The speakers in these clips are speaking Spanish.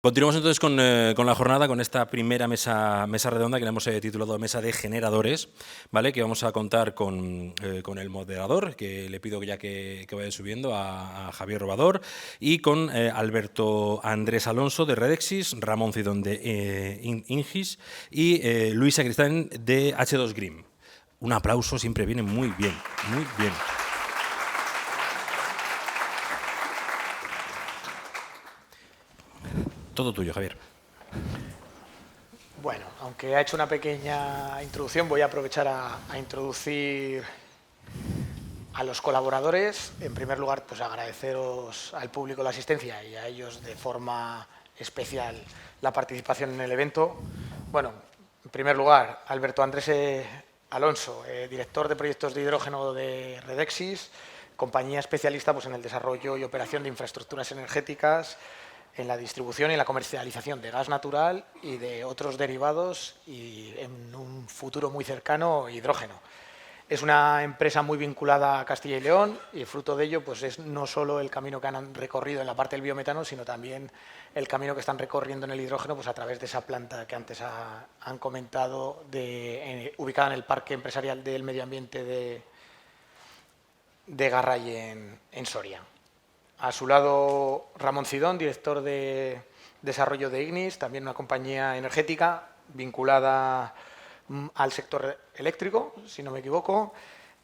Continuamos entonces con la jornada, con esta primera mesa redonda que le hemos titulado Mesa de Generadores, ¿vale? Que vamos a contar con el moderador, que le pido que vaya subiendo a Javier Robador, y con Alberto Andrés Alonso de Redexis, Ramón Cidón de Ingis y Luisa Cristán de H2 Green. Un aplauso siempre viene muy bien, muy bien. Todo tuyo, Javier. Bueno, aunque ha hecho una pequeña introducción, voy a aprovechar a introducir a los colaboradores. En primer lugar, pues agradeceros al público la asistencia y a ellos de forma especial la participación en el evento. Bueno, en primer lugar, Alberto Andrés Alonso, director de proyectos de hidrógeno de Redexis, compañía especialista pues, en el desarrollo y operación de infraestructuras energéticas, en la distribución y la comercialización de gas natural y de otros derivados y en un futuro muy cercano hidrógeno. Es una empresa muy vinculada a Castilla y León y fruto de ello pues es no solo el camino que han recorrido en la parte del biometano, sino también el camino que están recorriendo en el hidrógeno pues a través de esa planta que antes han comentado, ubicada en el Parque Empresarial del Medio Ambiente de Garray en Soria. A su lado, Ramón Cidón, director de desarrollo de Ignis, también una compañía energética vinculada al sector eléctrico, si no me equivoco,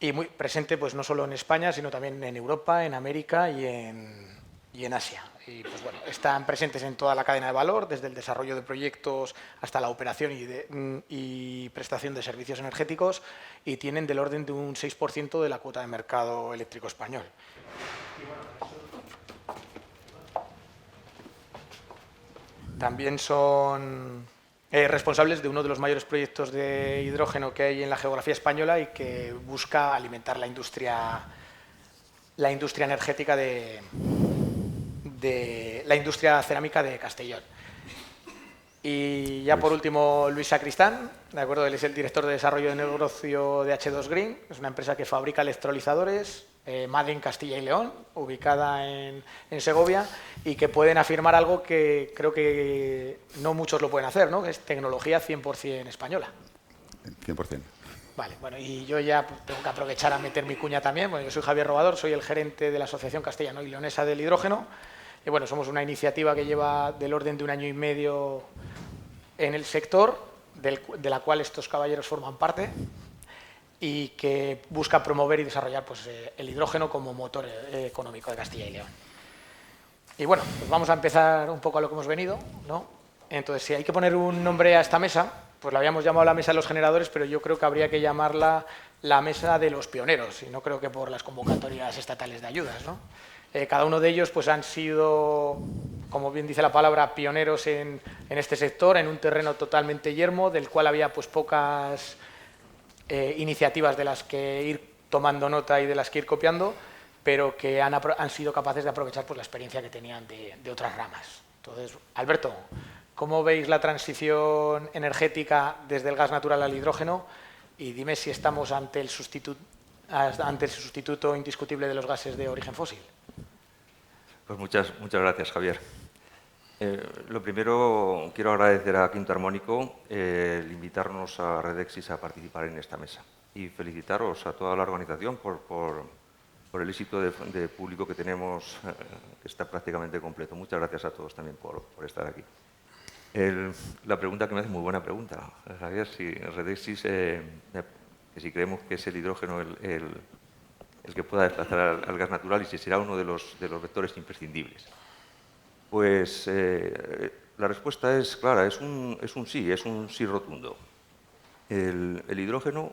y muy presente pues no solo en España, sino también en Europa, en América y en Asia. Y pues bueno, están presentes en toda la cadena de valor, desde el desarrollo de proyectos hasta la operación y prestación de servicios energéticos, y tienen del orden de un 6% de la cuota de mercado eléctrico español. También son responsables de uno de los mayores proyectos de hidrógeno que hay en la geografía española y que busca alimentar la industria energética de la industria cerámica de Castellón. Y ya por último, Luis Sacristán, ¿de acuerdo? Él es el director de desarrollo de negocio de H2 Green, es una empresa que fabrica electrolizadores, Made in Castilla y León, ubicada en Segovia, y que pueden afirmar algo que creo que no muchos lo pueden hacer, ¿no? Que es tecnología 100% española. 100%. Vale, bueno, y yo ya tengo que aprovechar a meter mi cuña también. Bueno, yo soy Javier Robador, soy el gerente de la Asociación Castellano y Leonesa del Hidrógeno. Y bueno, somos una iniciativa que lleva del orden de 1 año y medio en el sector, de la cual estos caballeros forman parte, y que busca promover y desarrollar pues, el hidrógeno como motor económico de Castilla y León. Y bueno, pues vamos a empezar un poco a lo que hemos venido, ¿no? Entonces, si hay que poner un nombre a esta mesa, pues la habíamos llamado la mesa de los generadores, pero yo creo que habría que llamarla la mesa de los pioneros, y no creo que por las convocatorias estatales de ayudas, ¿no? Cada uno de ellos pues, han sido, como bien dice la palabra, pioneros en este sector, en un terreno totalmente yermo, del cual había pues, pocas iniciativas de las que ir tomando nota y de las que ir copiando, pero que han sido capaces de aprovechar pues, la experiencia que tenían de otras ramas. Entonces, Alberto, ¿cómo veis la transición energética desde el gas natural al hidrógeno? Y dime si estamos ante el sustituto indiscutible de los gases de origen fósil. Pues muchas gracias, Javier. Lo primero, quiero agradecer a Quinto Armónico el invitarnos a Redexis a participar en esta mesa y felicitaros a toda la organización por el éxito de público que tenemos, que está prácticamente completo. Muchas gracias a todos también por estar aquí. La pregunta que me hace, muy buena pregunta, Javier, si Redexis, que si creemos que es el hidrógeno el que pueda desplazar al gas natural y si será uno de los vectores imprescindibles. Pues la respuesta es clara, es un sí rotundo. El hidrógeno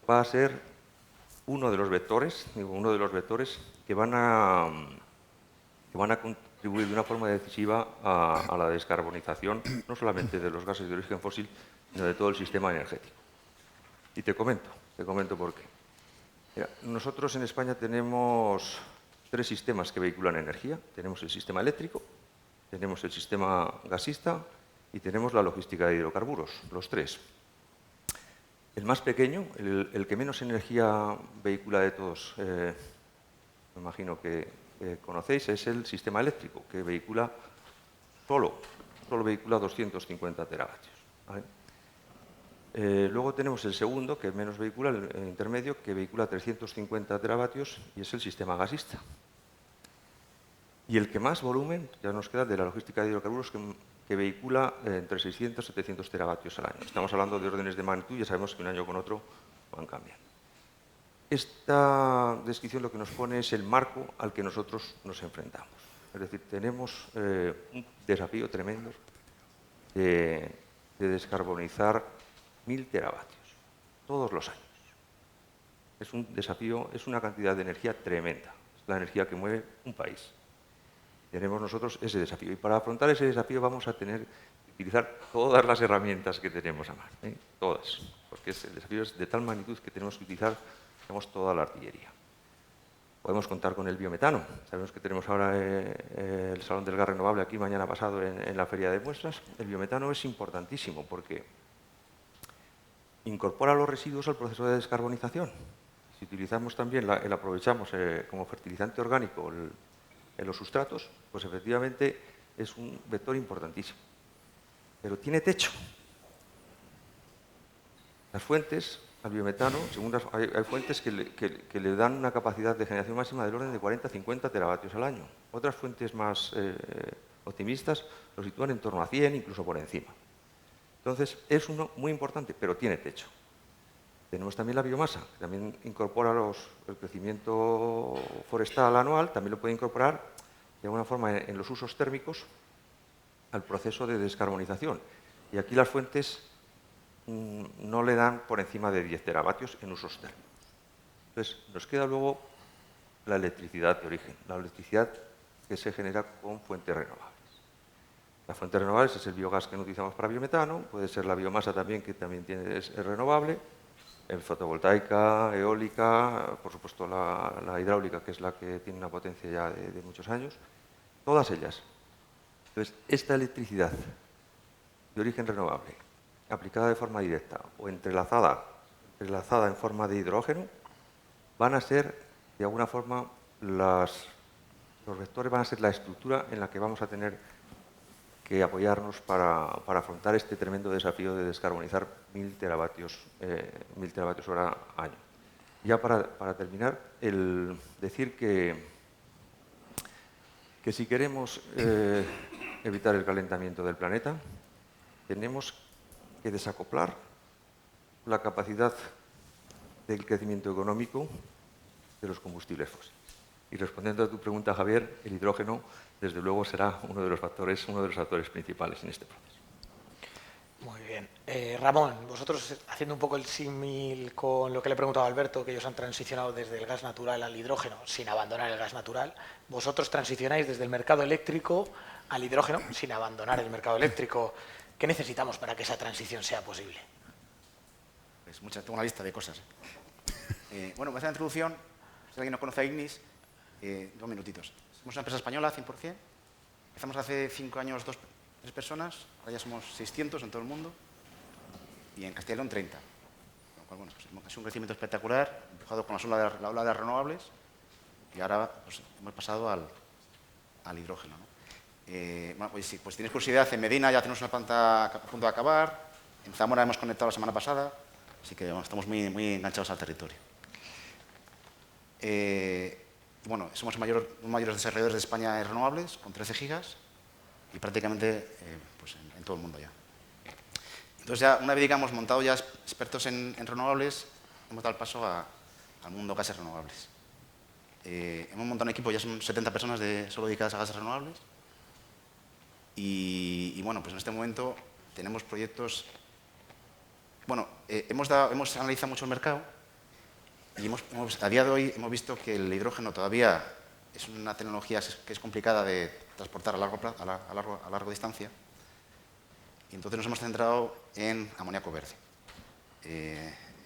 va a ser uno de los vectores que van a contribuir de una forma decisiva a la descarbonización, no solamente de los gases de origen fósil, sino de todo el sistema energético. Y te comento por qué. Mira, nosotros en España tenemos 3 sistemas que vehiculan energía. Tenemos el sistema eléctrico, tenemos el sistema gasista y tenemos la logística de hidrocarburos, los 3. El más pequeño, el que menos energía vehicula de todos, me imagino que conocéis, es el sistema eléctrico, que vehicula solo solo vehicula 250 teravatios. ¿Vale? Luego tenemos el segundo, que menos vehicula, el intermedio, que vehicula 350 teravatios y es el sistema gasista. Y el que más volumen, ya nos queda de la logística de hidrocarburos, que vehicula entre 600 y 700 teravatios al año. Estamos hablando de órdenes de magnitud, ya sabemos que un año con otro van cambiando. Esta descripción lo que nos pone es el marco al que nosotros nos enfrentamos. Es decir, tenemos un desafío tremendo de descarbonizar 1000 teravatios todos los años. Es un desafío, es una cantidad de energía tremenda. Es la energía que mueve un país. Tenemos nosotros ese desafío. Y para afrontar ese desafío vamos a tener que utilizar todas las herramientas que tenemos a mano. Todas. Porque el desafío es de tal magnitud que tenemos que utilizar, digamos, toda la artillería. Podemos contar con el biometano. Sabemos que tenemos ahora el Salón del Gas Renovable aquí mañana pasado en la Feria de Muestras. El biometano es importantísimo porque incorpora los residuos al proceso de descarbonización. Si utilizamos también, aprovechamos como fertilizante orgánico en los sustratos, pues efectivamente es un vector importantísimo. Pero tiene techo. Las fuentes al biometano, hay fuentes que le dan una capacidad de generación máxima del orden de 40-50 teravatios al año. Otras fuentes más optimistas lo sitúan en torno a 100, incluso por encima. Entonces, es uno muy importante, pero tiene techo. Tenemos también la biomasa, que también incorpora el crecimiento forestal anual, también lo puede incorporar de alguna forma en los usos térmicos al proceso de descarbonización. Y aquí las fuentes no le dan por encima de 10 teravatios en usos térmicos. Entonces, nos queda luego la electricidad de origen, la electricidad que se genera con fuentes renovables. Las fuentes renovables es el biogás que no utilizamos para biometano, puede ser la biomasa también, que también es renovable, fotovoltaica, eólica, por supuesto la hidráulica, que es la que tiene una potencia ya de muchos años, todas ellas. Entonces, esta electricidad de origen renovable, aplicada de forma directa o entrelazada en forma de hidrógeno, van a ser, de alguna forma, los vectores van a ser la estructura en la que vamos a tener que apoyarnos para afrontar este tremendo desafío de descarbonizar 1000 teravatios hora año. Ya para terminar, el decir que si queremos evitar el calentamiento del planeta, tenemos que desacoplar la capacidad del crecimiento económico de los combustibles fósiles. Y respondiendo a tu pregunta, Javier, el hidrógeno, desde luego, será uno de los factores principales en este proceso. Muy bien. Ramón, vosotros, haciendo un poco el símil con lo que le he preguntado a Alberto, que ellos han transicionado desde el gas natural al hidrógeno sin abandonar el gas natural, vosotros transicionáis desde el mercado eléctrico al hidrógeno sin abandonar el mercado eléctrico. ¿Qué necesitamos para que esa transición sea posible? Pues tengo una lista de cosas. Bueno, voy a hacer la introducción. Si alguien no conoce a Ignis, 2 minutitos. Somos una empresa española, 100%. Empezamos hace 5 años 3 personas, ahora ya somos 600 en todo el mundo y en Castilla y León 30. Con lo cual, bueno, pues es un crecimiento espectacular, empujado con la ola de renovables y ahora pues, hemos pasado al hidrógeno, ¿no? Bueno, pues, si tienes curiosidad, en Medina ya tenemos una planta a punto de acabar, en Zamora hemos conectado la semana pasada, así que bueno, estamos muy enganchados al territorio. Bueno, somos los mayores desarrolladores de España en renovables, con 13 gigas y prácticamente pues en todo el mundo ya. Entonces, ya una vez, digamos, montado ya expertos en renovables, hemos dado el paso al mundo de gases renovables. Hemos montado un equipo, ya son 70 personas solo dedicadas a gases renovables y bueno, pues en este momento tenemos proyectos. Bueno, hemos analizado mucho el mercado y a día de hoy hemos visto que el hidrógeno todavía es una tecnología que es complicada de transportar a larga distancia y entonces nos hemos centrado en amoníaco verde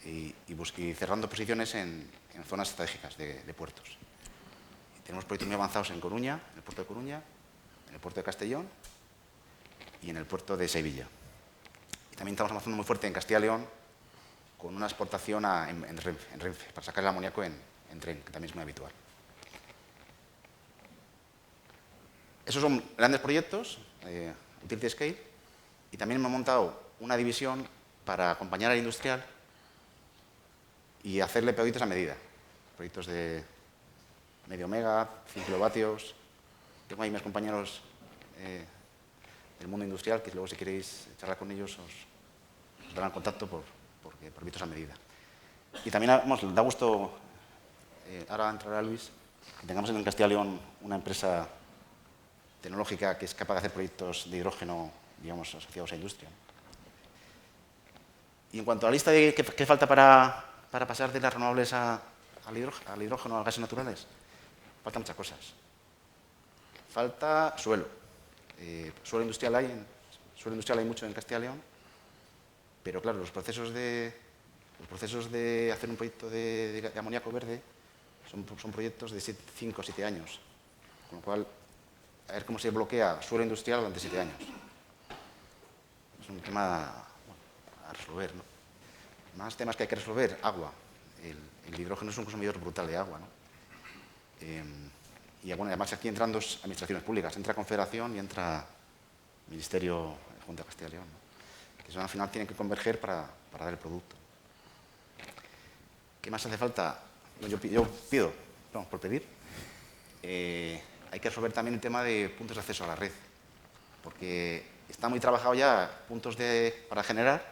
y cerrando posiciones en zonas estratégicas de puertos. Y tenemos proyectos muy avanzados en Coruña, en el puerto de Coruña, en el puerto de Castellón y en el puerto de Sevilla. Y también estamos avanzando muy fuerte en Castilla y León con una exportación en Renfe, para sacar el amoníaco en tren, que también es muy habitual. Esos son grandes proyectos. utility scale, y también hemos montado una división para acompañar al industrial y hacerle proyectos a medida. Proyectos de medio mega, 100 kilovatios. Tengo ahí mis compañeros del mundo industrial, que luego si queréis charlar con ellos os darán contacto por proyectos a medida. Y también nos da gusto, ahora entrará Luis, que tengamos en Castilla y León una empresa tecnológica que es capaz de hacer proyectos de hidrógeno, digamos, asociados a industria. Y en cuanto a la lista de qué falta para pasar de las renovables al hidrógeno, a los gases naturales, faltan muchas cosas. Falta suelo. Suelo industrial hay mucho en Castilla y León, pero claro, los procesos de hacer un proyecto de amoníaco verde son proyectos de 5 o 7 años, con lo cual, a ver cómo se bloquea suelo industrial durante 7 años. Es un tema a resolver, ¿no? Más temas que hay que resolver, agua. El hidrógeno es un consumidor brutal de agua, ¿no? Y bueno, además aquí entran dos administraciones públicas, entra Confederación y entra Ministerio de Junta de Castilla y León, ¿no? Que al final tienen que converger para dar el producto. ¿Qué más hace falta? Yo pido, vamos, por pedir, hay que resolver también el tema de puntos de acceso a la red, porque está muy trabajado ya puntos para generar,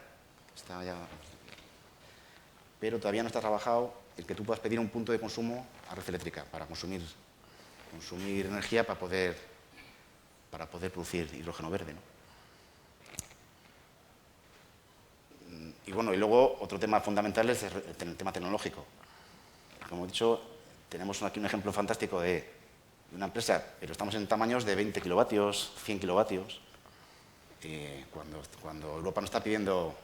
pero todavía no está trabajado el que tú puedas pedir un punto de consumo a red eléctrica para consumir energía para poder producir hidrógeno verde, ¿no? Y bueno, y luego otro tema fundamental es el tema tecnológico. Como he dicho, tenemos aquí un ejemplo fantástico de una empresa, pero estamos en tamaños de 20 kilovatios, 100 kilovatios. Cuando Europa nos está pidiendo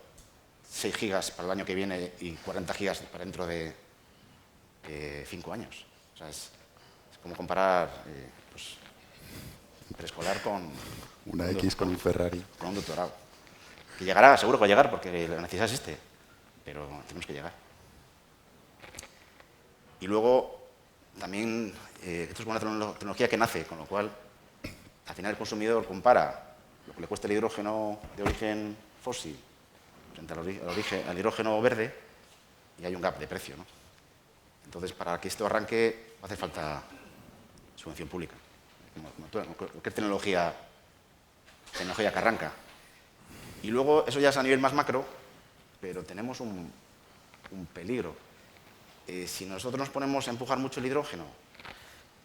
6 gigas para el año que viene y 40 gigas para dentro de 5 años. O sea, es como comparar preescolar con una X con un Ferrari. Con un doctorado. Que llegará, seguro que va a llegar, porque la necesidad existe, pero tenemos que llegar. Y luego, también, esto es una tecnología que nace, con lo cual, al final el consumidor compara lo que le cuesta el hidrógeno de origen fósil frente al hidrógeno verde, y hay un gap de precio, ¿no? Entonces, para que esto arranque, hace falta subvención pública. Cualquier tecnología que arranca. Y luego, eso ya es a nivel más macro, pero tenemos un peligro. Si nosotros nos ponemos a empujar mucho el hidrógeno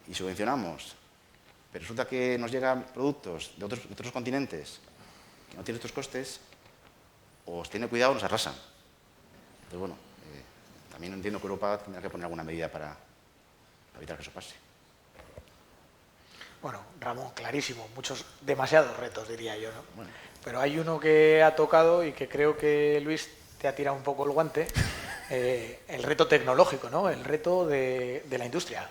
y subvencionamos, pero resulta que nos llegan productos de otros continentes que no tienen estos costes, o os tiene cuidado o nos arrasan. Entonces, bueno, también entiendo que Europa tendrá que poner alguna medida para evitar que eso pase. Bueno, Ramón, clarísimo, demasiados retos, diría yo, ¿no? Bueno. Pero hay uno que ha tocado y que creo que Luis te ha tirado un poco el guante, el reto tecnológico, ¿no? El reto de la industria.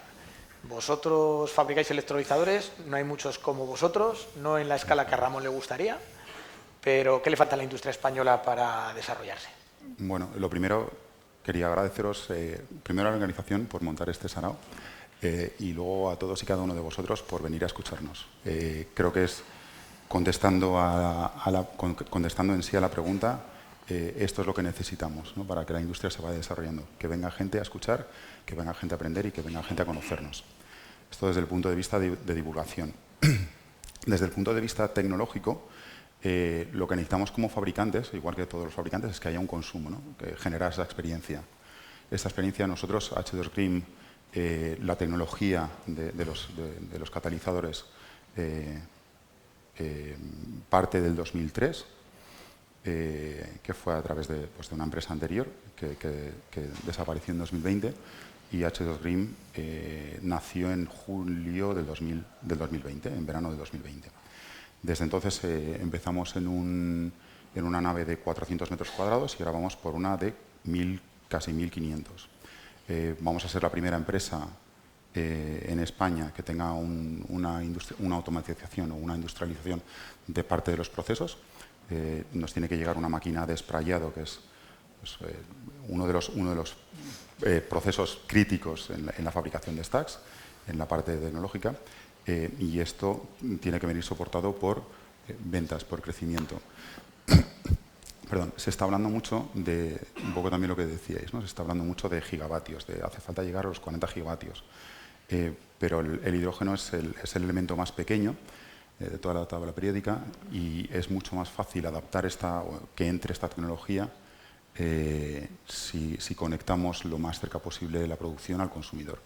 Vosotros fabricáis electrolizadores, no hay muchos como vosotros, no en la escala que a Ramón le gustaría, pero ¿qué le falta a la industria española para desarrollarse? Bueno, lo primero, quería agradeceros primero a la organización por montar este sarao y luego a todos y cada uno de vosotros por venir a escucharnos. Creo que es contestando en sí a la pregunta, esto es lo que necesitamos, ¿no? Para que la industria se vaya desarrollando. Que venga gente a escuchar, que venga gente a aprender y que venga gente a conocernos. Esto desde el punto de vista de divulgación. Desde el punto de vista tecnológico, lo que necesitamos como fabricantes, igual que todos los fabricantes, es que haya un consumo, ¿no? Que generar esa experiencia. Esta experiencia nosotros, H2 Green, la tecnología de los catalizadores parte del 2003, que fue a través de una empresa anterior que desapareció en 2020, y H2 Green nació en julio del 2020, en verano de 2020. Desde entonces empezamos en una nave de 400 metros cuadrados y ahora vamos por una de casi 1500. Vamos a ser la primera empresa en España que tenga una automatización o una industrialización de parte de los procesos. Nos tiene que llegar una máquina de sprayado, que es uno de los procesos críticos en la fabricación de stacks, en la parte tecnológica, y esto tiene que venir soportado por ventas, por crecimiento. Perdón, se está hablando mucho de, un poco también lo que decíais, ¿no? Se está hablando mucho de gigavatios, de hace falta llegar a los 40 gigavatios. Pero el hidrógeno es el elemento más pequeño de toda la tabla periódica y es mucho más fácil adaptar que entre esta tecnología si conectamos lo más cerca posible la producción al consumidor.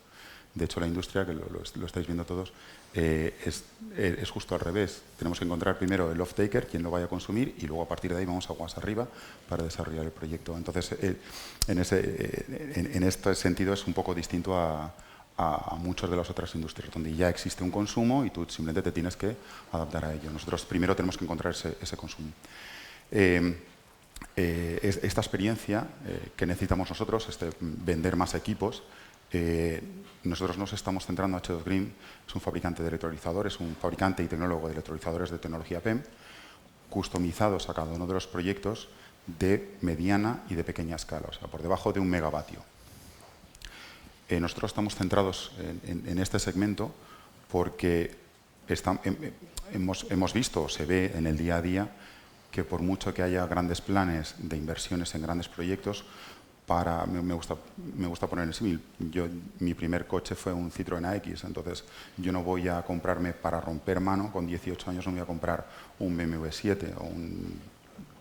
De hecho, la industria, que lo estáis viendo todos, es justo al revés. Tenemos que encontrar primero el off-taker, quien lo vaya a consumir, y luego a partir de ahí vamos aguas arriba para desarrollar el proyecto. Entonces, en este sentido es un poco distinto a muchas de las otras industrias, donde ya existe un consumo y tú simplemente te tienes que adaptar a ello. Nosotros primero tenemos que encontrar ese consumo. Esta experiencia que necesitamos nosotros, vender más equipos, nosotros nos estamos centrando. H2 Green es un fabricante de electrolizadores, un fabricante y tecnólogo de electrolizadores de tecnología PEM, customizados a cada uno de los proyectos de mediana y de pequeña escala, o sea, por debajo de 1 megavatio. Nosotros estamos centrados en este segmento porque hemos visto, se ve en el día a día, que por mucho que haya grandes planes de inversiones en grandes proyectos, me gusta poner el símil. Mi primer coche fue un Citroën AX, entonces yo no voy a comprarme para romper mano, con 18 años no voy a comprar un BMW 7 o un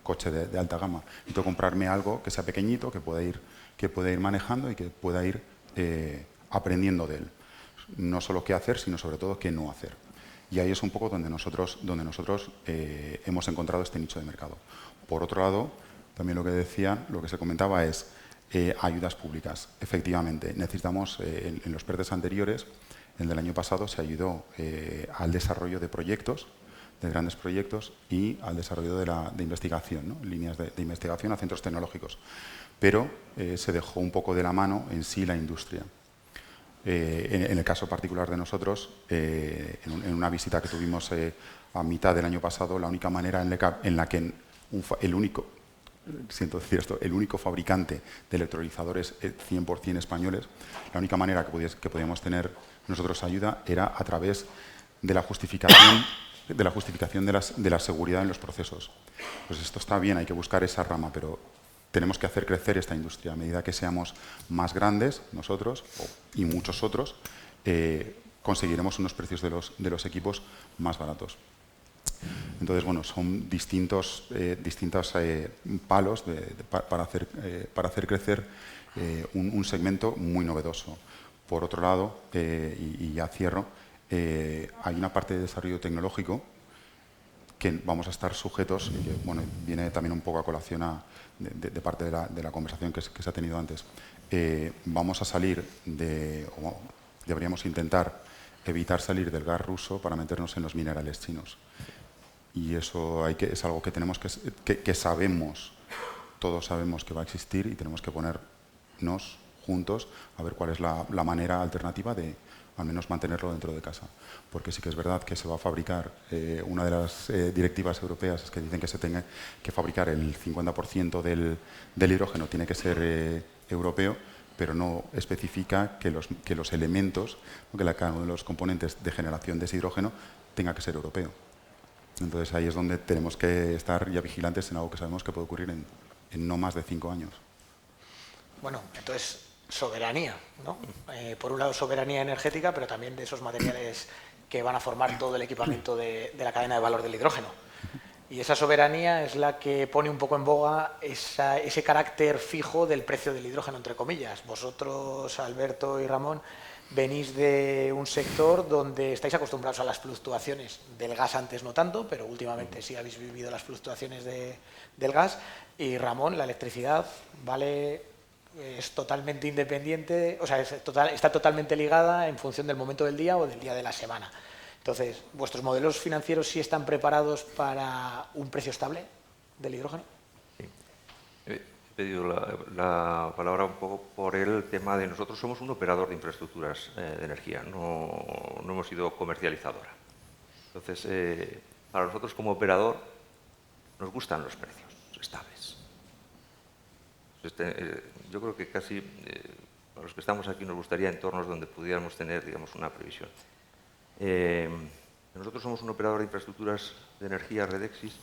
coche de alta gama. Necesito comprarme algo que sea pequeñito, que pueda ir manejando y que pueda ir aprendiendo de él. No solo qué hacer, sino sobre todo qué no hacer. Y ahí es un poco donde nosotros hemos encontrado este nicho de mercado. Por otro lado, también lo que se comentaba es ayudas públicas. Efectivamente, necesitamos, en los PERTES anteriores, el del año pasado, se ayudó al desarrollo de proyectos, de grandes proyectos, y al desarrollo de investigación, ¿no? Líneas de investigación a centros tecnológicos. Pero se dejó un poco de la mano en sí la industria. En el caso particular de nosotros, en una visita que tuvimos a mitad del año pasado, la única manera en la que el único fabricante de electrolizadores 100% españoles, la única manera que podíamos tener nosotros ayuda era a través de la justificación de la seguridad en los procesos. Pues esto está bien, hay que buscar esa rama, pero tenemos que hacer crecer esta industria. A medida que seamos más grandes, nosotros y muchos otros, conseguiremos unos precios de los equipos más baratos. Entonces, bueno, son distintos palos para hacer crecer un segmento muy novedoso. Por otro lado, y ya cierro, hay una parte de desarrollo tecnológico que vamos a estar sujetos, y que bueno, viene también un poco a colación de parte de la conversación que se ha tenido antes. Vamos a salir o deberíamos intentar evitar salir del gas ruso para meternos en los minerales chinos. Y eso es algo que tenemos que sabemos, todos sabemos que va a existir, y tenemos que ponernos juntos a ver cuál es la manera alternativa de al menos mantenerlo dentro de casa. Porque sí que es verdad que se va a fabricar, una de las directivas europeas es que dicen que se tenga que fabricar el 50% del hidrógeno tiene que ser europeo, pero no especifica que los elementos, que cada uno de los componentes de generación de ese hidrógeno tenga que ser europeo. Entonces ahí es donde tenemos que estar ya vigilantes en algo que sabemos que puede ocurrir en no más de 5 años. Bueno, entonces soberanía, ¿no? Por un lado soberanía energética, pero también de esos materiales que van a formar todo el equipamiento de la cadena de valor del hidrógeno. Y esa soberanía es la que pone un poco en boga ese carácter fijo del precio del hidrógeno, entre comillas. Vosotros, Alberto y Ramón, venís de un sector donde estáis acostumbrados a las fluctuaciones del gas, antes no tanto, pero últimamente sí habéis vivido las fluctuaciones del gas. Y Ramón, la electricidad es totalmente independiente, o sea, está totalmente ligada en función del momento del día o del día de la semana. Entonces, ¿vuestros modelos financieros sí están preparados para un precio estable del hidrógeno? Sí. He pedido la palabra un poco por el tema de nosotros somos un operador de infraestructuras de energía, no hemos sido comercializadora. Entonces, para nosotros como operador nos gustan los precios estables. Yo creo que casi para los que estamos aquí nos gustaría entornos donde pudiéramos tener, digamos, una previsión. Nosotros nosotros somos un operador de infraestructuras de energía, Redexis.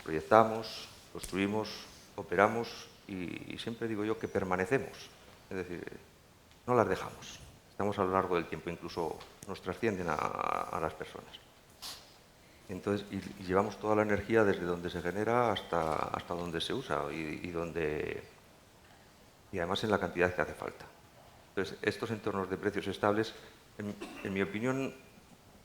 Proyectamos, construimos, operamos y siempre digo yo que permanecemos. Es decir, no las dejamos. Estamos a lo largo del tiempo, incluso nos trascienden a las personas. Entonces, y llevamos toda la energía desde donde se genera hasta donde se usa y además en la cantidad que hace falta. Entonces, estos entornos de precios estables, en mi opinión,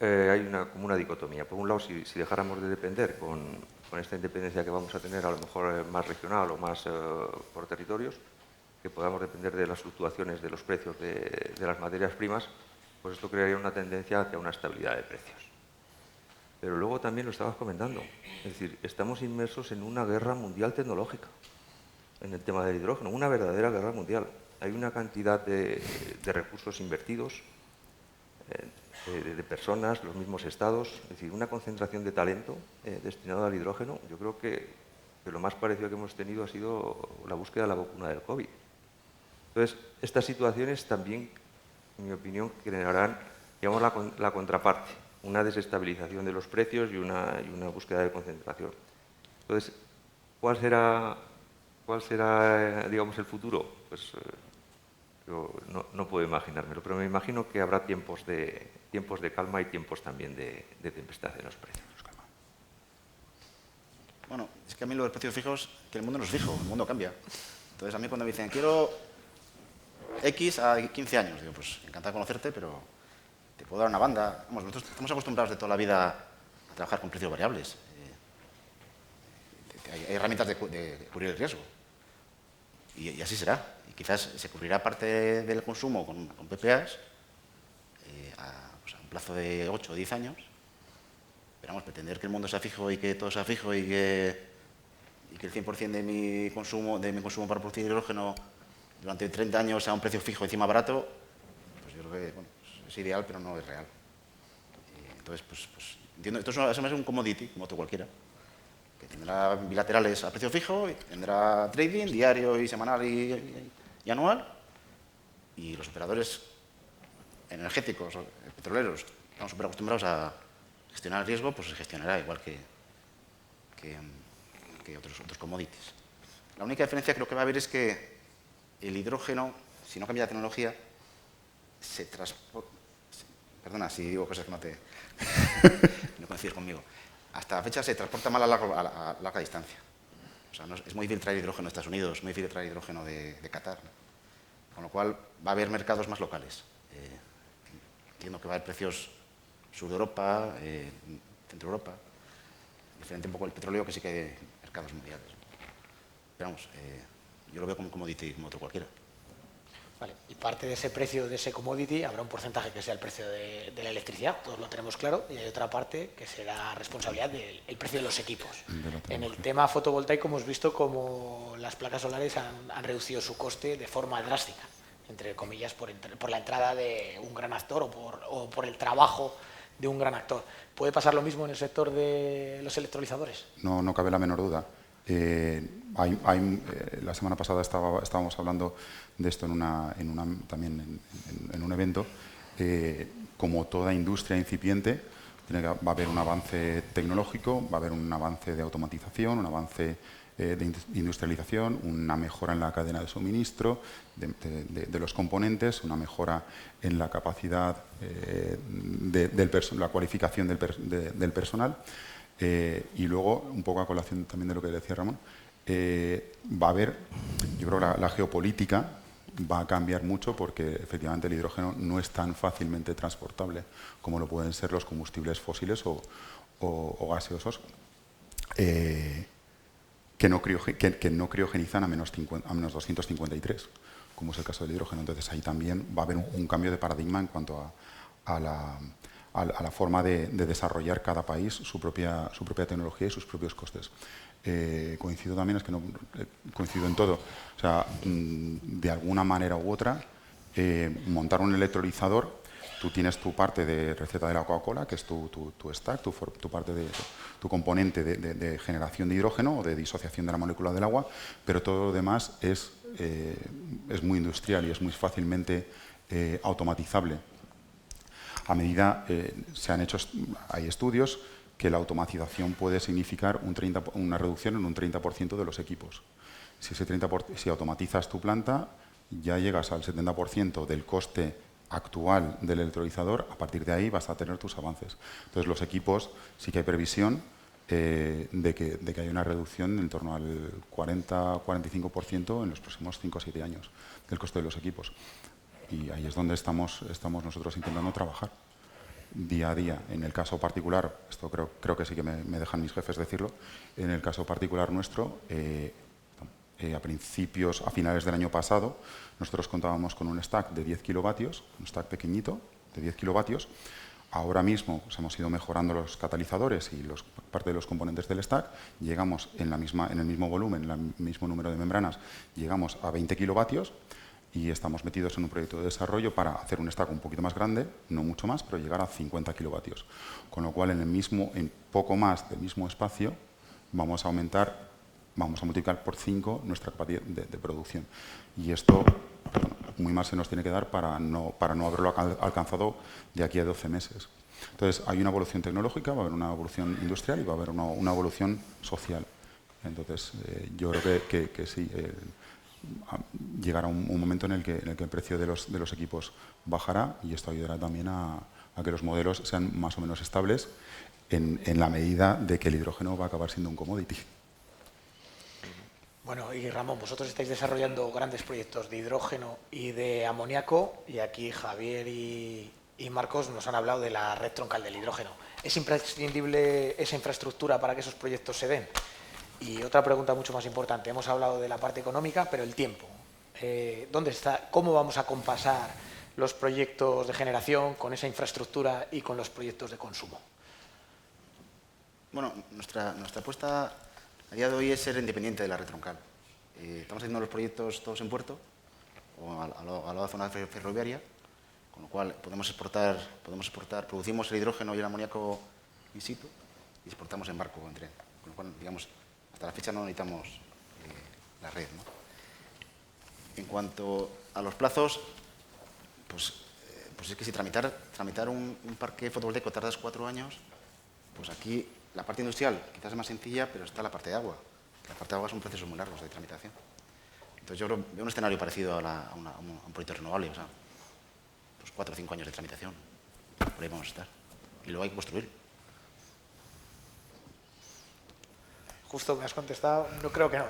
hay como una dicotomía. Por un lado, si dejáramos de depender con esta independencia que vamos a tener, a lo mejor más regional o más por territorios, que podamos depender de las fluctuaciones de los precios de las materias primas, pues esto crearía una tendencia hacia una estabilidad de precios. Pero luego también lo estabas comentando, es decir, estamos inmersos en una guerra mundial tecnológica, en el tema del hidrógeno, una verdadera guerra mundial. Hay una cantidad de recursos invertidos, de personas, los mismos estados, es decir, una concentración de talento destinado al hidrógeno. Yo creo que lo más parecido que hemos tenido ha sido la búsqueda de la vacuna del COVID. Entonces, estas situaciones también, en mi opinión, generarán, digamos, la contraparte, una desestabilización de los precios y una búsqueda de concentración. Entonces, ¿cuál será digamos, el futuro? Pues yo no puedo imaginármelo, pero me imagino que habrá tiempos de calma y tiempos también de tempestad en los precios. Bueno, es que a mí lo de precios fijos, que el mundo no es fijo, el mundo cambia. Entonces, a mí cuando me dicen, quiero X a 15 años, digo, pues encantado de conocerte, pero te puedo dar una banda. Vamos, nosotros estamos acostumbrados de toda la vida a trabajar con precios variables. Hay herramientas de cubrir el riesgo. Y así será. Y quizás se cubrirá parte del consumo con PPAs a un plazo de 8 o 10 años. Pero vamos, pretender que el mundo sea fijo y que todo sea fijo y que el 100% de mi consumo para producir hidrógeno durante 30 años sea un precio fijo encima barato, pues yo creo que bueno, es ideal, pero no es real. Entonces, pues entiendo, esto es un commodity, como otro cualquiera, que tendrá bilaterales a precio fijo, y tendrá trading diario y semanal y anual, y los operadores energéticos, petroleros, estamos súper acostumbrados a gestionar el riesgo, pues se gestionará igual que otros commodities. La única diferencia creo que va a haber es que el hidrógeno, si no cambia la tecnología, se transporta... Perdona si digo cosas que no coincides conmigo. Hasta la fecha se transporta mal a larga distancia. O sea, es muy difícil traer hidrógeno de Estados Unidos, muy difícil traer hidrógeno de Qatar. Con lo cual va a haber mercados más locales. Entiendo que va a haber precios sur de Europa, centro Europa. Diferente un poco el petróleo, que sí que hay mercados mundiales. Pero vamos, yo lo veo como un commodity como otro cualquiera. Vale. Y parte de ese precio de ese commodity habrá un porcentaje que sea el precio de la electricidad, todos lo tenemos claro, y hay otra parte que será responsabilidad del precio de los equipos. En el tema fotovoltaico hemos visto como las placas solares han reducido su coste de forma drástica, entre comillas, por la entrada de un gran actor o por el trabajo de un gran actor. ¿Puede pasar lo mismo en el sector de los electrolizadores? No cabe la menor duda. La semana pasada estábamos hablando de esto también en un evento. Como toda industria incipiente, va a haber un avance tecnológico, va a haber un avance de automatización, un avance de industrialización, una mejora en la cadena de suministro de los componentes, una mejora en la capacidad la cualificación del personal. Y luego, un poco a colación también de lo que decía Ramón, va a haber, yo creo que la geopolítica va a cambiar mucho porque efectivamente el hidrógeno no es tan fácilmente transportable como lo pueden ser los combustibles fósiles o gaseosos que no criogenizan a menos 253, como es el caso del hidrógeno. Entonces ahí también va a haber un cambio de paradigma en cuanto a la forma de desarrollar cada país su propia tecnología y sus propios costes. Coincido también, es que no coincido en todo. O sea, de alguna manera u otra, montar un electrolizador, tú tienes tu parte de receta de la Coca-Cola, que es tu stack, tu parte de tu componente de generación de hidrógeno o de disociación de la molécula del agua, pero todo lo demás es muy industrial y es muy fácilmente automatizable. a medida, hay estudios que la automatización puede significar una reducción en un 30% de los equipos. Si automatizas tu planta, ya llegas al 70% del coste actual del electrolizador. A partir de ahí vas a tener tus avances. Entonces, los equipos, sí que hay previsión de que hay una reducción en torno al 40-45% en los próximos 5 o 7 años del coste de los equipos. Y ahí es donde estamos nosotros intentando trabajar día a día. En el caso particular, esto creo que sí que me dejan mis jefes decirlo, en el caso particular nuestro, a finales del año pasado, nosotros contábamos con un stack de 10 kilovatios, un stack pequeñito de 10 kilovatios. Ahora mismo hemos ido mejorando los catalizadores y parte de los componentes del stack. Llegamos en el mismo volumen, en el mismo número de membranas, llegamos a 20 kilovatios y estamos metidos en un proyecto de desarrollo para hacer un stack un poquito más grande, no mucho más, pero llegar a 50 kilovatios. Con lo cual, en poco más del mismo espacio, vamos a multiplicar por 5 nuestra capacidad de producción. Y esto, muy mal se nos tiene que dar para no haberlo alcanzado de aquí a 12 meses. Entonces, hay una evolución tecnológica, va a haber una evolución industrial y va a haber una evolución social. Entonces, yo creo que sí, llegará un momento en el que el precio de los equipos bajará y esto ayudará también a que los modelos sean más o menos estables en la medida de que el hidrógeno va a acabar siendo un commodity. Bueno, y Ramón, vosotros estáis desarrollando grandes proyectos de hidrógeno y de amoníaco, y aquí Javier y Marcos nos han hablado de la red troncal del hidrógeno. ¿Es imprescindible esa infraestructura para que esos proyectos se den? Y otra pregunta mucho más importante, hemos hablado de la parte económica, pero el tiempo. ¿Dónde está? ¿Cómo vamos a compasar los proyectos de generación con esa infraestructura y con los proyectos de consumo? Bueno, nuestra apuesta a día de hoy es ser independiente de la red troncal. Estamos haciendo los proyectos todos en puerto o a la zona ferroviaria, con lo cual podemos exportar, producimos el hidrógeno y el amoníaco in situ y exportamos en barco o en tren. Con lo cual, digamos, hasta la fecha no necesitamos la red, ¿no? En cuanto a los plazos, pues es que si tramitar un parque fotovoltaico tardas 4 años, pues aquí la parte industrial quizás es más sencilla, pero está la parte de agua. La parte de agua son procesos muy largos de tramitación. Entonces yo veo un escenario parecido a un proyecto renovable, o sea, pues 4 o 5 años de tramitación, por ahí vamos a estar. Y luego hay que construir. Justo me has contestado, no creo que no,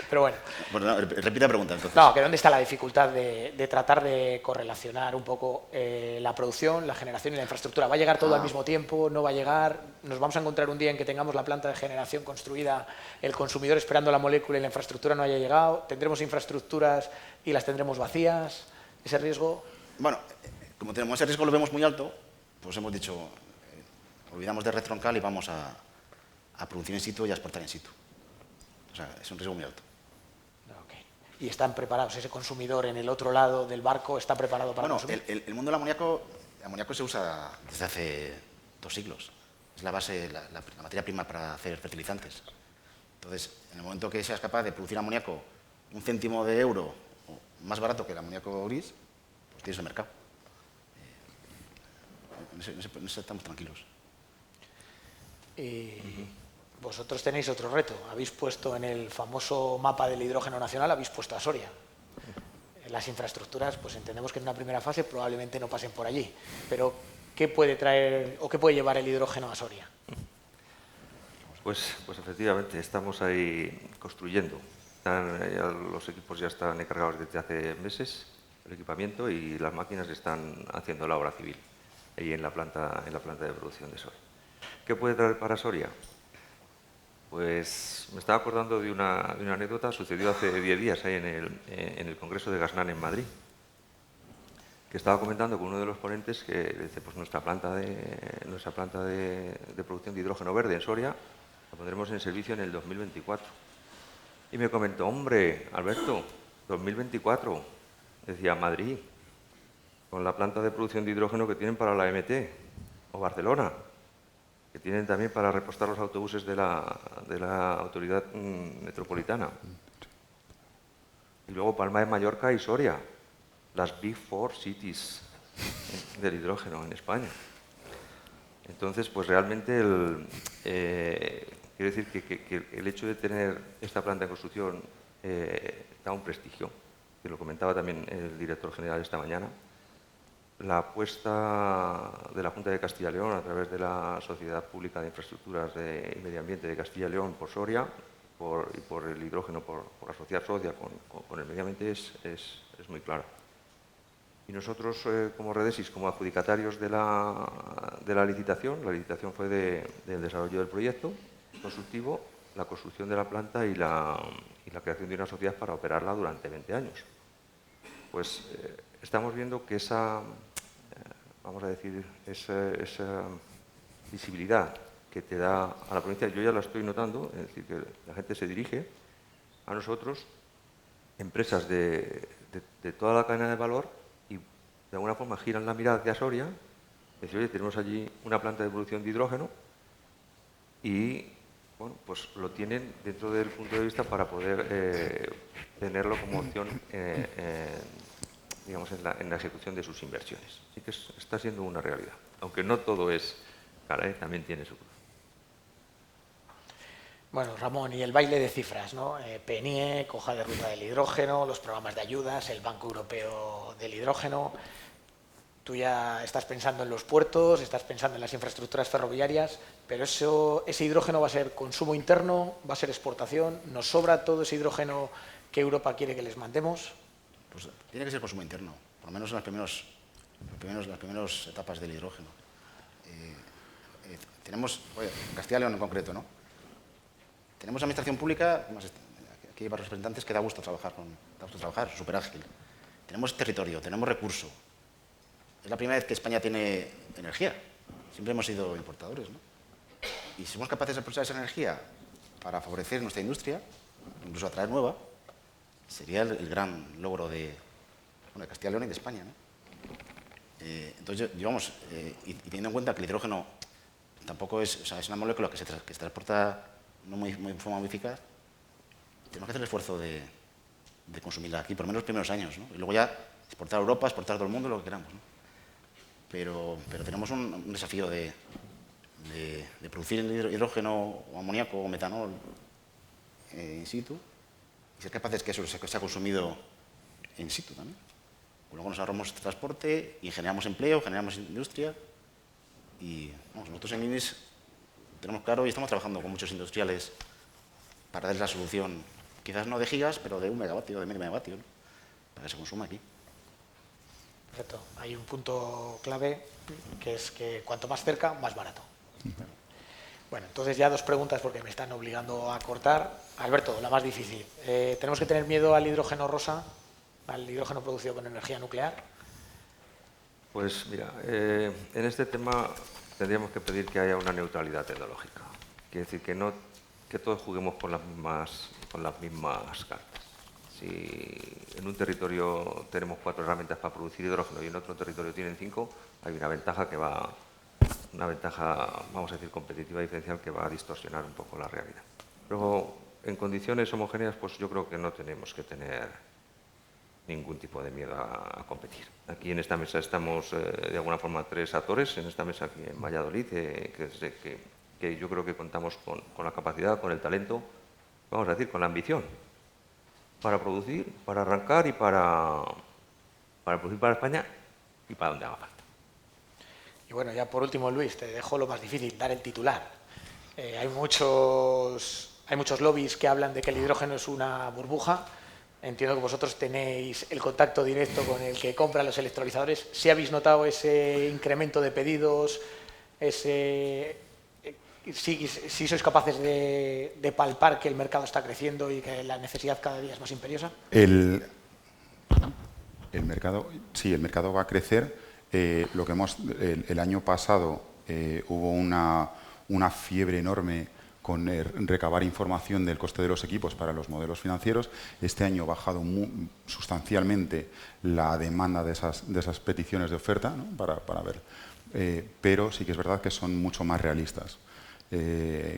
pero bueno. Bueno, no, repite la pregunta entonces. No, que dónde está la dificultad de tratar de correlacionar un poco la producción, la generación y la infraestructura. ¿Va a llegar todo al mismo tiempo? ¿No va a llegar? ¿Nos vamos a encontrar un día en que tengamos la planta de generación construida, el consumidor esperando la molécula y la infraestructura no haya llegado? ¿Tendremos infraestructuras y las tendremos vacías? ¿Ese riesgo? Bueno, como tenemos ese riesgo, lo vemos muy alto, pues hemos dicho, olvidamos de red troncal y vamos a producir in situ y a exportar in situ. O sea, es un riesgo muy alto. Okay. ¿Y están preparados? ¿Ese consumidor en el otro lado del barco está preparado para consumir? El mundo del amoníaco se usa desde hace 2 siglos. Es la base, la materia prima para hacer fertilizantes. Entonces, en el momento que seas capaz de producir amoníaco 1 céntimo de euro o más barato que el amoníaco gris, pues tienes el mercado. En eso estamos tranquilos. Vosotros tenéis otro reto. Habéis puesto en el famoso mapa del hidrógeno nacional, habéis puesto a Soria. Las infraestructuras, pues entendemos que en una primera fase probablemente no pasen por allí. Pero, ¿qué puede traer o qué puede llevar el hidrógeno a Soria? Pues efectivamente, estamos ahí construyendo. Los equipos ya están encargados desde hace meses, el equipamiento, y las máquinas están haciendo la obra civil ahí en la planta de producción de Soria. ¿Qué puede traer para Soria? Pues me estaba acordando de una anécdota, sucedió hace 10 días ahí en el Congreso de Gasnan en Madrid, que estaba comentando con uno de los ponentes que dice, pues nuestra planta de producción de hidrógeno verde en Soria la pondremos en servicio en el 2024. Y me comentó, hombre, Alberto, 2024, decía Madrid, con la planta de producción de hidrógeno que tienen para la MT, o Barcelona, que tienen también para repostar los autobuses de la autoridad metropolitana. Y luego Palma de Mallorca y Soria, las Big Four Cities del hidrógeno en España. Entonces, pues realmente quiero decir que el hecho de tener esta planta de construcción da un prestigio, que lo comentaba también el director general esta mañana. La apuesta de la Junta de Castilla y León a través de la Sociedad Pública de Infraestructuras y Medio Ambiente de Castilla y León por Soria y por el hidrógeno, por asociar Soria con el medio ambiente es muy clara. Y nosotros, como Redexis, como adjudicatarios de la licitación fue del desarrollo del proyecto constructivo, la construcción de la planta y la creación de una sociedad para operarla durante 20 años. Pues estamos viendo que vamos a decir, esa visibilidad que te da a la provincia, yo ya la estoy notando, es decir, que la gente se dirige a nosotros, empresas de toda la cadena de valor, y de alguna forma giran la mirada hacia Soria, y dicen, oye, tenemos allí una planta de producción de hidrógeno, y bueno, pues lo tienen dentro del punto de vista para poder tenerlo como opción digamos, en la ejecución de sus inversiones. Así que está siendo una realidad. Aunque no todo es cara, también tiene su cruz. Bueno, Ramón, y el baile de cifras, ¿no? PNIEC, hoja de ruta del hidrógeno, los programas de ayudas, el Banco Europeo del Hidrógeno. Tú ya estás pensando en los puertos, estás pensando en las infraestructuras ferroviarias, pero ese hidrógeno va a ser consumo interno, va a ser exportación. ¿Nos sobra todo ese hidrógeno que Europa quiere que les mandemos? Pues tiene que ser consumo interno, por lo menos en las primeras etapas del hidrógeno. Tenemos, en Castilla y León en concreto, ¿no? Tenemos administración pública, aquí hay varios representantes que da gusto trabajar, es súper ágil. Tenemos territorio, tenemos recurso. Es la primera vez que España tiene energía. Siempre hemos sido importadores, ¿no? Y si somos capaces de aprovechar esa energía para favorecer nuestra industria, incluso atraer nueva, sería el gran logro de Castilla y León y de España, ¿no? Entonces, digamos, y teniendo en cuenta que el hidrógeno tampoco es, o sea, es una molécula que se transporta no de forma muy eficaz, tenemos que hacer el esfuerzo de consumirla aquí, por lo menos los primeros años, ¿no? Y luego ya exportar a Europa, exportar a todo el mundo, lo que queramos, ¿no? Pero tenemos un desafío de producir el hidrógeno o amoníaco o metanol in situ y ser capaces que eso sea consumido in situ también. Luego nos ahorramos transporte y generamos empleo, generamos industria. Y vamos, nosotros en INIS tenemos claro y estamos trabajando con muchos industriales para darles la solución, quizás no de gigas, pero de 1 megavatio, de medio megavatio, ¿no? Para que se consuma aquí. Perfecto. Hay un punto clave que es que cuanto más cerca, más barato. Bueno, entonces ya 2 preguntas porque me están obligando a cortar. Alberto, la más difícil. ¿Tenemos que tener miedo al hidrógeno rosa, al hidrógeno producido con energía nuclear? Pues mira, en este tema tendríamos que pedir que haya una neutralidad tecnológica. Quiere decir que todos juguemos con las mismas cartas. Si en un territorio tenemos 4 herramientas para producir hidrógeno y en otro territorio tienen 5, hay una ventaja vamos a decir, competitiva diferencial que va a distorsionar un poco la realidad. Luego, en condiciones homogéneas, pues yo creo que no tenemos que tener ningún tipo de miedo a competir. Aquí en esta mesa estamos de alguna forma 3 actores, en esta mesa aquí en Valladolid, que yo creo que contamos con la capacidad, con el talento, vamos a decir, con la ambición para producir, para arrancar y para producir para España y para donde haga falta. Y bueno, ya por último, Luis, te dejo lo más difícil, dar el titular. Hay muchos lobbies que hablan de que el hidrógeno es una burbuja. Entiendo que vosotros tenéis el contacto directo con el que compra los electrolizadores. ¿Sí habéis notado ese incremento de pedidos? ¿Sí sois capaces de palpar que el mercado está creciendo y que la necesidad cada día es más imperiosa? El mercado va a crecer. El año pasado hubo una fiebre enorme con recabar información del coste de los equipos para los modelos financieros. Este año ha bajado sustancialmente la demanda de esas peticiones de oferta, ¿no? para ver. Pero sí que es verdad que son mucho más realistas.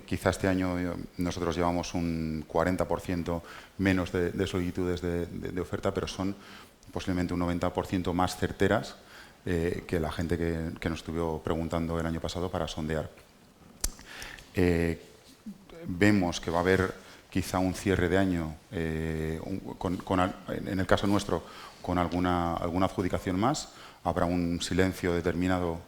Quizá este año nosotros llevamos un 40% menos de solicitudes de oferta, pero son posiblemente un 90% más certeras que la gente que nos estuvo preguntando el año pasado para sondear. Vemos que va a haber quizá un cierre de año, en el caso nuestro, con alguna adjudicación más. Habrá un silencio determinado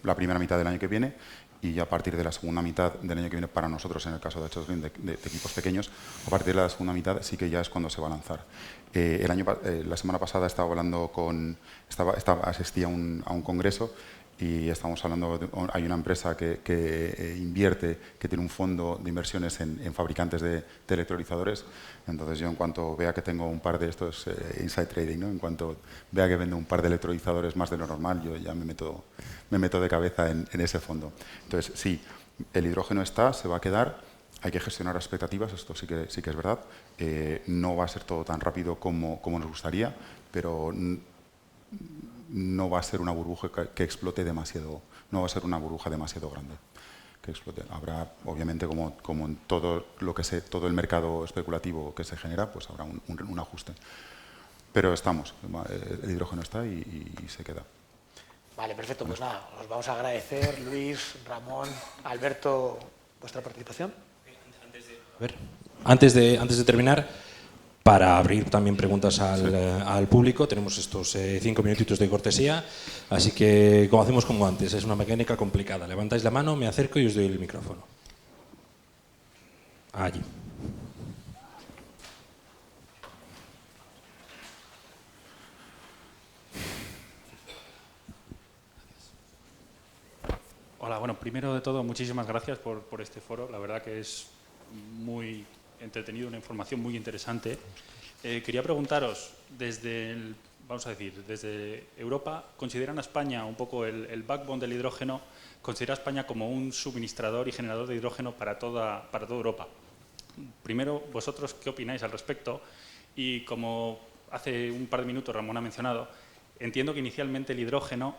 la primera mitad del año que viene y ya a partir de la segunda mitad del año que viene, para nosotros, en el caso de H2 Green, de equipos pequeños, a partir de la segunda mitad sí que ya es cuando se va a lanzar. La semana pasada estaba hablando asistí a un congreso y estamos hablando, hay una empresa que invierte, que tiene un fondo de inversiones en fabricantes de electrolizadores. Entonces yo, en cuanto vea que tengo un par de estos inside trading, ¿no? En cuanto vea que vendo un par de electrolizadores más de lo normal, yo ya me meto de cabeza en ese fondo. Entonces sí, el hidrógeno se va a quedar. Hay que gestionar expectativas, esto sí que es verdad. No va a ser todo tan rápido como nos gustaría, pero no va a ser una burbuja que explote demasiado, no va a ser una burbuja demasiado grande que explote. Habrá, obviamente, como en todo todo el mercado especulativo que se genera, pues habrá un ajuste. Pero el hidrógeno está y se queda. Vale, perfecto. Pues nada, os vamos a agradecer, Luis, Ramón, Alberto, vuestra participación. Antes de terminar, para abrir también preguntas al público, tenemos estos 5 minutitos de cortesía, así que como hacemos como antes, es una mecánica complicada. Levantáis la mano, me acerco y os doy el micrófono. Allí. Hola, bueno, primero de todo, muchísimas gracias por este foro. La verdad que es muy entretenido, una información muy interesante. Quería preguntaros, desde Europa, ¿consideran a España un poco el backbone del hidrógeno? ¿Considera a España como un suministrador y generador de hidrógeno para toda Europa? Primero, vosotros, ¿qué opináis al respecto? Y como hace un par de minutos Ramón ha mencionado, entiendo que inicialmente el hidrógeno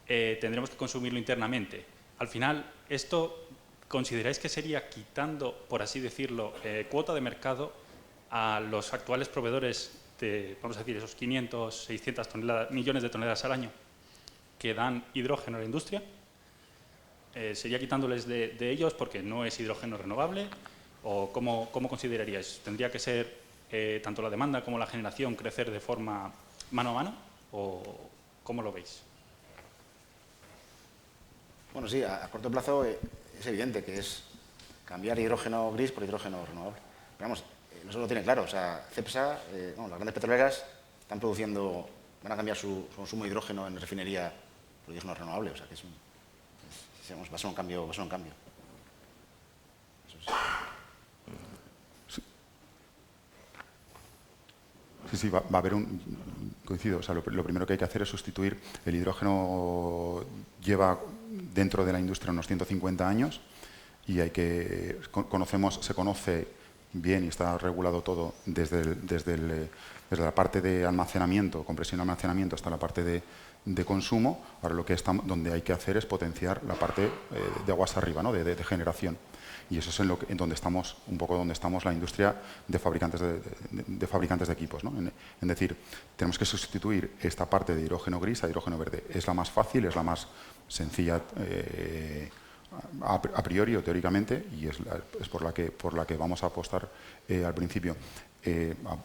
tendremos que consumirlo internamente. Al final, esto, ¿consideráis que sería quitando, por así decirlo, cuota de mercado a los actuales proveedores de, vamos a decir, esos 500, 600 millones de toneladas al año que dan hidrógeno a la industria? ¿Sería quitándoles de ellos porque no es hidrógeno renovable? ¿O cómo consideraríais? ¿Tendría que ser tanto la demanda como la generación crecer de forma mano a mano? ¿O cómo lo veis? Bueno, sí, a corto plazo es evidente que es cambiar hidrógeno gris por hidrógeno renovable. Pero vamos, no se lo tiene claro. O sea, Cepsa, las grandes petroleras están produciendo, van a cambiar su consumo de hidrógeno en refinería por hidrógeno renovable. O sea, que va a ser un cambio. Eso sí. Sí, va a haber coincido. O sea, lo primero que hay que hacer es sustituir. El hidrógeno lleva dentro de la industria unos 150 años y se conoce bien y está regulado todo desde la parte de almacenamiento, compresión y almacenamiento, hasta la parte de consumo. Ahora donde hay que hacer es potenciar la parte de aguas arriba, ¿no? de generación. Y eso es en donde estamos, un poco donde estamos la industria de fabricantes de equipos, ¿no? En decir, tenemos que sustituir esta parte de hidrógeno gris a hidrógeno verde. Es la más fácil, es la más sencilla a priori o teóricamente, y es por la que vamos a apostar al principio.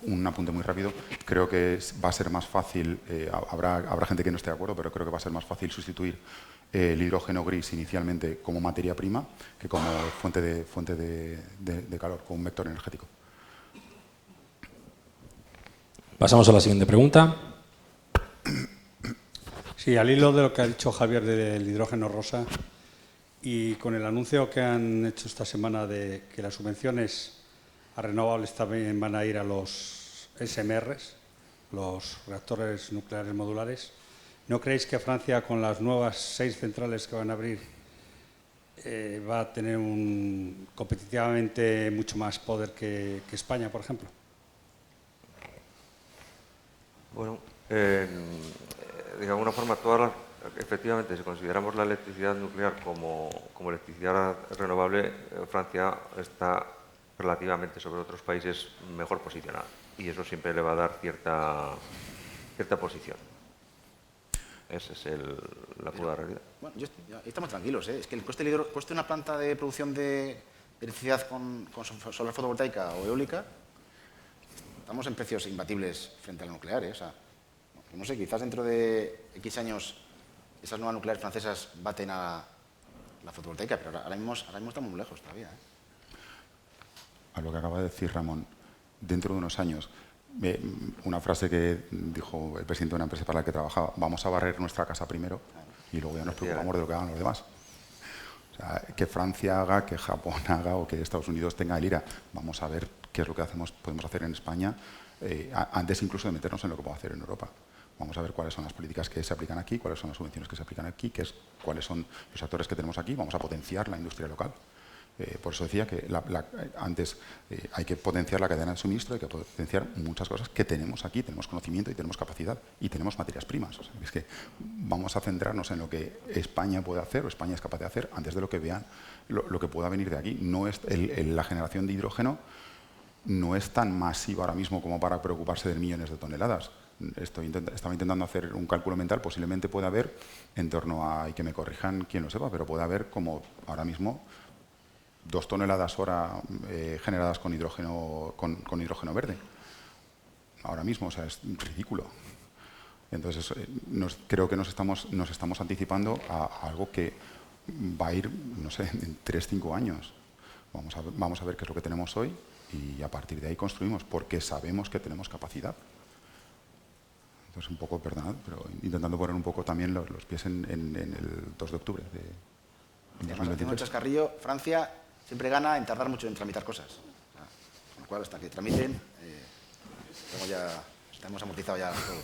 Un apunte muy rápido. Creo que va a ser más fácil, habrá gente que no esté de acuerdo, pero creo que va a ser más fácil sustituir el hidrógeno gris inicialmente como materia prima que como fuente de calor, como un vector energético. Pasamos a la siguiente pregunta. Sí, al hilo de lo que ha dicho Javier del hidrógeno rosa y con el anuncio que han hecho esta semana de que las subvenciones a renovables también van a ir a los SMRs, los reactores nucleares modulares, ¿no creéis que Francia, con las nuevas 6 centrales que van a abrir, va a tener competitivamente mucho más poder que España, por ejemplo? Bueno, de alguna forma, efectivamente, si consideramos la electricidad nuclear como electricidad renovable, Francia está relativamente sobre otros países mejor posicionada y eso siempre le va a dar cierta posición. Esa es la pura realidad. Bueno, estamos tranquilos, ¿eh? Es que el coste de una planta de producción de electricidad con solar fotovoltaica o eólica, estamos en precios imbatibles frente a la nuclear, ¿eh? O sea, no sé, quizás dentro de X años esas nuevas nucleares francesas baten a la fotovoltaica, pero ahora mismo estamos muy lejos todavía, ¿eh? A lo que acaba de decir Ramón, dentro de unos años, una frase que dijo el presidente de una empresa para la que trabajaba: vamos a barrer nuestra casa primero y luego ya nos preocupamos de lo que hagan los demás. O sea, que Francia haga, que Japón haga o que Estados Unidos tenga el IRA. Vamos a ver qué es lo que podemos hacer en España antes incluso de meternos en lo que podemos hacer en Europa. Vamos a ver cuáles son las políticas que se aplican aquí, cuáles son las subvenciones que se aplican aquí, cuáles son los actores que tenemos aquí. Vamos a potenciar la industria local. Por eso decía que antes hay que potenciar la cadena de suministro, hay que potenciar muchas cosas que tenemos aquí. Tenemos conocimiento y tenemos capacidad y tenemos materias primas. O sea, es que vamos a centrarnos en lo que España puede hacer o España es capaz de hacer antes de lo que vean lo que pueda venir de aquí. No es la generación de hidrógeno no es tan masiva ahora mismo como para preocuparse de millones de toneladas. Estaba intentando hacer un cálculo mental. Posiblemente pueda haber en torno a, y que me corrijan quien lo sepa, pero puede haber como ahora mismo 2 toneladas hora generadas con hidrógeno verde. Ahora mismo, o sea, es ridículo. Entonces, creo que nos estamos anticipando a algo que va a ir, no sé, en 3-5 años. Vamos a ver qué es lo que tenemos hoy y a partir de ahí construimos, porque sabemos que tenemos capacidad. Entonces, un poco, perdonad, pero intentando poner un poco también los pies en el 2 de octubre de 2023. Haciendo un chascarrillo, Francia siempre gana en tardar mucho en tramitar cosas. Con lo cual, hasta que tramiten, estamos amortizado ya todo.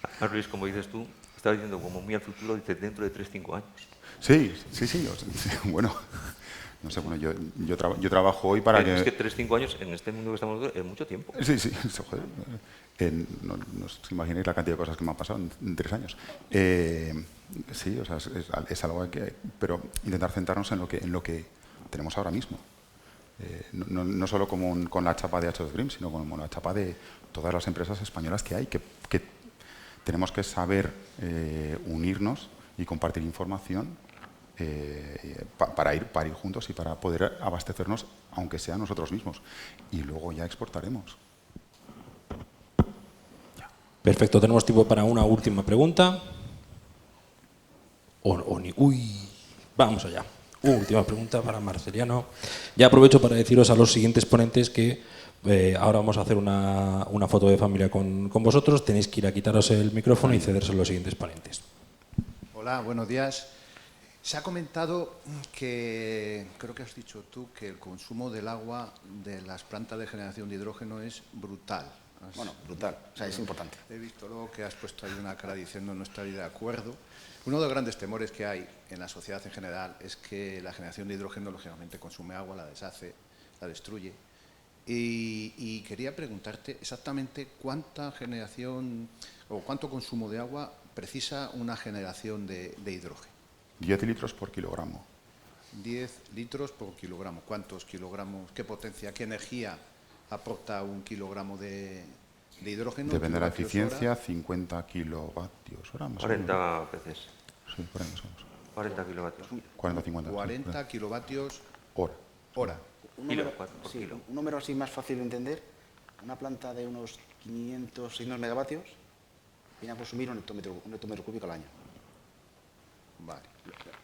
Además, Luis, como dices tú, estás diciendo como muy al futuro, dices dentro de 3-5 años. Sí. Bueno, no sé, bueno, yo trabajo hoy para que... Es que 3-5 años en este mundo que estamos es mucho tiempo. Sí, joder. No os imagináis la cantidad de cosas que me han pasado en 3 años. Sí, o sea, es algo que... Pero intentar centrarnos en lo que tenemos ahora mismo. No solo con la chapa de H2 Green, sino con la chapa de todas las empresas españolas que hay, que tenemos que saber unirnos y compartir información para ir juntos y para poder abastecernos, aunque sea nosotros mismos. Y luego ya exportaremos. Perfecto, tenemos tiempo para una última pregunta. Vamos allá. Última pregunta para Marceliano. Ya aprovecho para deciros a los siguientes ponentes que ahora vamos a hacer una foto de familia con vosotros. Tenéis que ir a quitaros el micrófono y cederse a los siguientes ponentes. Hola, buenos días. Se ha comentado que, creo que has dicho tú, que el consumo del agua de las plantas de generación de hidrógeno es brutal. Bueno, brutal, o sea, es importante. He visto luego que has puesto ahí una cara diciendo no estaría de acuerdo. Uno de los grandes temores que hay en la sociedad en general es que la generación de hidrógeno lógicamente consume agua, la deshace, la destruye. Y quería preguntarte exactamente cuánta generación o cuánto consumo de agua precisa una generación de hidrógeno. 10 litros por kilogramo. 10 litros por kilogramo. ¿Cuántos kilogramos? ¿Qué potencia? ¿Qué energía aporta un kilogramo de hidrógeno? Depende de la eficiencia, 50 kilovatios hora. 40 veces. Sí, por ahí más o menos. 40 kilovatios. 40-50. 40 kilovatios hora. Un número así más fácil de entender. Una planta de unos 500-600 megavatios viene a consumir un hectómetro cúbico al año. Vale,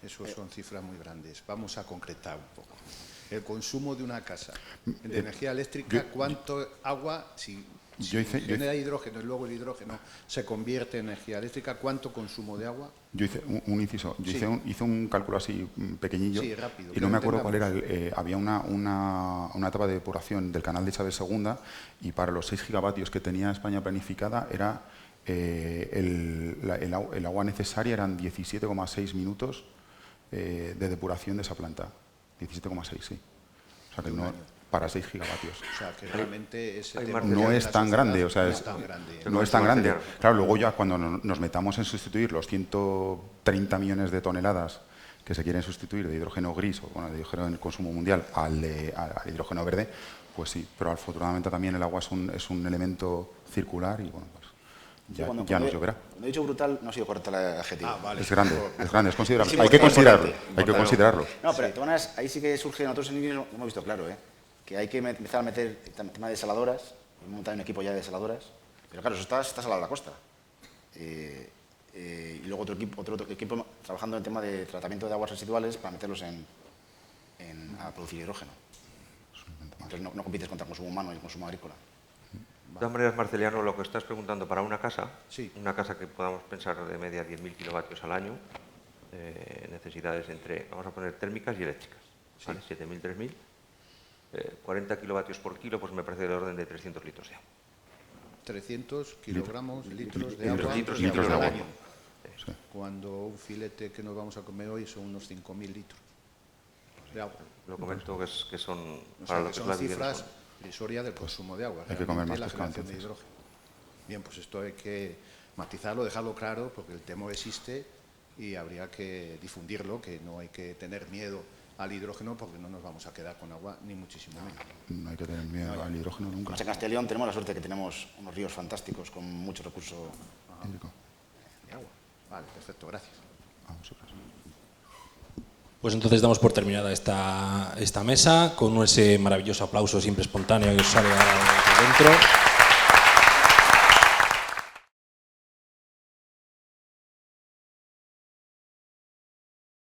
eso son cifras muy grandes. Vamos a concretar un poco. El consumo de una casa de energía eléctrica, ¿cuánto agua, si genera hidrógeno y luego el hidrógeno se convierte en energía eléctrica, cuánto consumo de agua? Yo hice un inciso, hice un cálculo así pequeñillo, sí, rápido, y no me acuerdo cuál era. Había una etapa de depuración del canal de Chávez II y para los 6 gigavatios que tenía España planificada era el agua necesaria eran 17,6 minutos de depuración de esa planta. 17,6, sí. O sea que no, para 6 gigavatios. O sea que realmente ese no es tan grande, o sea, no es tan grande. Claro, luego ya cuando nos metamos en sustituir los 130 millones de toneladas que se quieren sustituir de hidrógeno gris o de hidrógeno en consumo mundial al hidrógeno verde, pues sí, pero afortunadamente también el agua es un elemento circular y bueno, pues ya no lloverá. Cuando he dicho brutal, no ha sido correcta la adjetivo. Vale. Es grande, es considerable. Sí, Hay que es considerarlo, importante. hay que considerarlo. No, pero de todas maneras, ahí sí que surge, nosotros en Ignis lo hemos visto claro, que hay que empezar a meter el tema de desaladoras, hemos montado un equipo ya de desaladoras, pero claro, eso está al lado de la costa. Y luego otro equipo trabajando en el tema de tratamiento de aguas residuales para meterlos a producir hidrógeno. Entonces no compites contra el consumo humano y el consumo agrícola. De todas maneras, Marceliano, lo que estás preguntando para una casa, Sí. una casa que podamos pensar de media 10.000 kilovatios al año, necesidades entre, vamos a poner térmicas y eléctricas, ¿vale? 7.000, 3.000, 40 kilovatios por kilo, pues me parece del orden de 300 litros de agua. 300 kilogramos, litros de Litros, agua litros de al agua. año. Sí. Cuando un filete que nos vamos a comer hoy son unos 5.000 litros de agua. Lo comento que son, O para sea, lo que que es son la cifras vivienda. irrisorias del consumo de agua. hay que comer realmente más la pescado, generación de entonces. hidrógeno. Bien, pues esto hay que matizarlo, dejarlo claro, porque el temor existe y habría que difundirlo, que no hay que tener miedo al hidrógeno porque no nos vamos a quedar con agua, ni muchísimo menos. No hay que tener miedo al hidrógeno nunca. Además, en Castilla y León tenemos la suerte que tenemos unos ríos fantásticos con mucho recurso Hídrico. De agua. Vale, perfecto, gracias. A vosotros. Pues entonces damos por terminada esta mesa con ese maravilloso aplauso siempre espontáneo que os sale ahora de dentro.